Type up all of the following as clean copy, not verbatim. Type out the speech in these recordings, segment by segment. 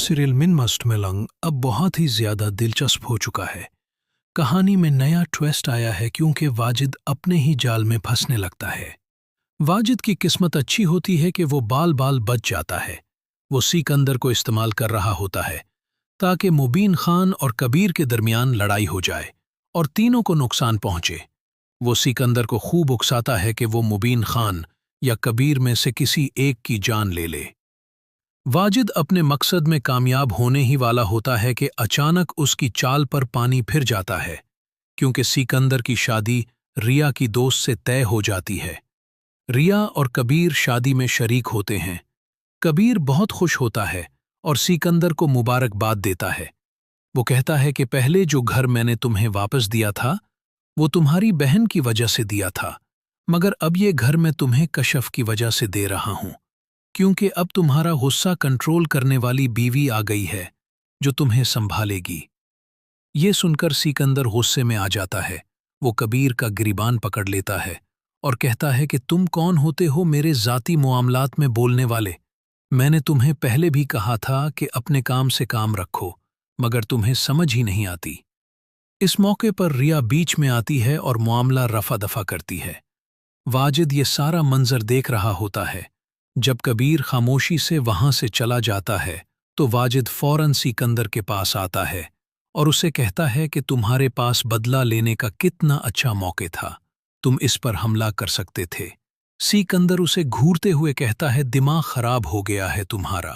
Serial من must ملنگ اب بہت ہی زیادہ دلچسپ ہو چکا ہے۔ کہانی میں نیا ٹویسٹ آیا ہے کیونکہ واجد اپنے ہی جال میں پھنسنے لگتا ہے۔ واجد کی قسمت اچھی ہوتی ہے کہ وہ بال بچ جاتا ہے۔ وہ سکندر کو استعمال کر رہا ہوتا ہے تاکہ مبین خان اور کبیر کے درمیان لڑائی ہو جائے اور تینوں کو نقصان پہنچے۔ وہ سکندر کو خوب اکساتا ہے کہ وہ مبین خان یا کبیر میں سے کسی ایک کی جان لے لے۔ واجد اپنے مقصد میں کامیاب ہونے ہی والا ہوتا ہے کہ اچانک اس کی چال پر پانی پھر جاتا ہے، کیونکہ سکندر کی شادی ریا کی دوست سے طے ہو جاتی ہے۔ ریا اور کبیر شادی میں شریک ہوتے ہیں۔ کبیر بہت خوش ہوتا ہے اور سکندر کو مبارکباد دیتا ہے۔ وہ کہتا ہے کہ پہلے جو گھر میں نے تمہیں واپس دیا تھا وہ تمہاری بہن کی وجہ سے دیا تھا، مگر اب یہ گھر میں تمہیں کشف کی وجہ سے دے رہا ہوں، کیونکہ اب تمہارا غصہ کنٹرول کرنے والی بیوی آ گئی ہے جو تمہیں سنبھالے گی۔ یہ سن کر سکندر غصے میں آ جاتا ہے۔ وہ کبیر کا گریبان پکڑ لیتا ہے اور کہتا ہے کہ تم کون ہوتے ہو میرے ذاتی معاملات میں بولنے والے؟ میں نے تمہیں پہلے بھی کہا تھا کہ اپنے کام سے کام رکھو، مگر تمہیں سمجھ ہی نہیں آتی۔ اس موقع پر ریا بیچ میں آتی ہے اور معاملہ رفع دفع کرتی ہے۔ واجد یہ سارا منظر دیکھ رہا ہوتا ہے۔ جب کبیر خاموشی سے وہاں سے چلا جاتا ہے تو واجد فوراً سکندر کے پاس آتا ہے اور اسے کہتا ہے کہ تمہارے پاس بدلہ لینے کا کتنا اچھا موقع تھا، تم اس پر حملہ کر سکتے تھے۔ سکندر اسے گھورتے ہوئے کہتا ہے دماغ خراب ہو گیا ہے تمہارا،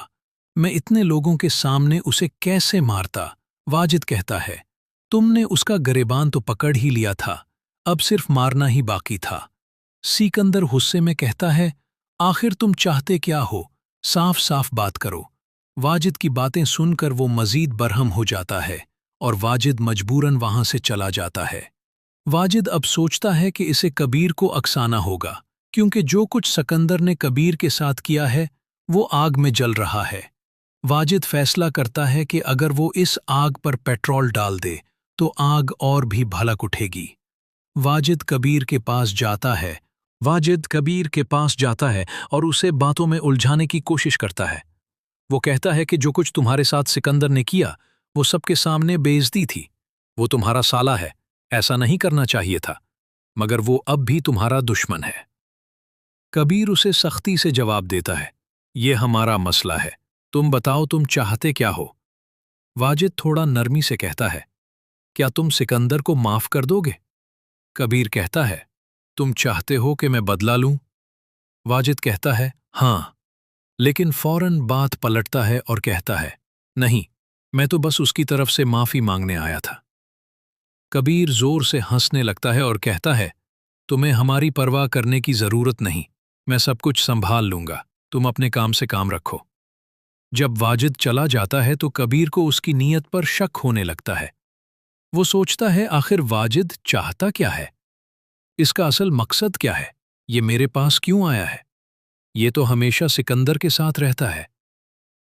میں اتنے لوگوں کے سامنے اسے کیسے مارتا؟ واجد کہتا ہے تم نے اس کا گریبان تو پکڑ ہی لیا تھا، اب صرف مارنا ہی باقی تھا۔ سکندر غصے میں کہتا ہے آخر تم چاہتے کیا ہو؟ صاف صاف بات کرو۔ واجد کی باتیں سن کر وہ مزید برہم ہو جاتا ہے اور واجد مجبوراً وہاں سے چلا جاتا ہے۔ واجد اب سوچتا ہے کہ اسے کبیر کو اکسانا ہوگا، کیونکہ جو کچھ سکندر نے کبیر کے ساتھ کیا ہے وہ آگ میں جل رہا ہے۔ واجد فیصلہ کرتا ہے کہ اگر وہ اس آگ پر پیٹرول ڈال دے تو آگ اور بھی بھڑک اٹھے گی۔ واجد کبیر کے پاس جاتا ہے اور اسے باتوں میں الجھانے کی کوشش کرتا ہے۔ وہ کہتا ہے کہ جو کچھ تمہارے ساتھ سکندر نے کیا وہ سب کے سامنے بے عزتی تھی۔ وہ تمہارا سالہ ہے، ایسا نہیں کرنا چاہیے تھا، مگر وہ اب بھی تمہارا دشمن ہے۔ کبیر اسے سختی سے جواب دیتا ہے یہ ہمارا مسئلہ ہے، تم بتاؤ تم چاہتے کیا ہو؟ واجد تھوڑا نرمی سے کہتا ہے کیا تم سکندر کو معاف کر دو گے؟ کبیر کہتا ہے تم چاہتے ہو کہ میں بدلہ لوں؟ واجد کہتا ہے ہاں، لیکن فوراً بات پلٹتا ہے اور کہتا ہے نہیں، میں تو بس اس کی طرف سے معافی مانگنے آیا تھا۔ کبیر زور سے ہنسنے لگتا ہے اور کہتا ہے تمہیں ہماری پرواہ کرنے کی ضرورت نہیں، میں سب کچھ سنبھال لوں گا، تم اپنے کام سے کام رکھو۔ جب واجد چلا جاتا ہے تو کبیر کو اس کی نیت پر شک ہونے لگتا ہے۔ وہ سوچتا ہے آخر واجد چاہتا کیا ہے؟ اس کا اصل مقصد کیا ہے؟ یہ میرے پاس کیوں آیا ہے؟ یہ تو ہمیشہ سکندر کے ساتھ رہتا ہے۔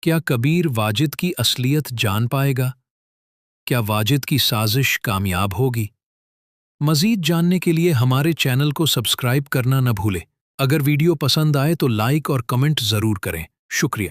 کیا کبیر واجد کی اصلیت جان پائے گا؟ کیا واجد کی سازش کامیاب ہوگی؟ مزید جاننے کے لیے ہمارے چینل کو سبسکرائب کرنا نہ بھولے۔ اگر ویڈیو پسند آئے تو لائک اور کمنٹ ضرور کریں۔ شکریہ۔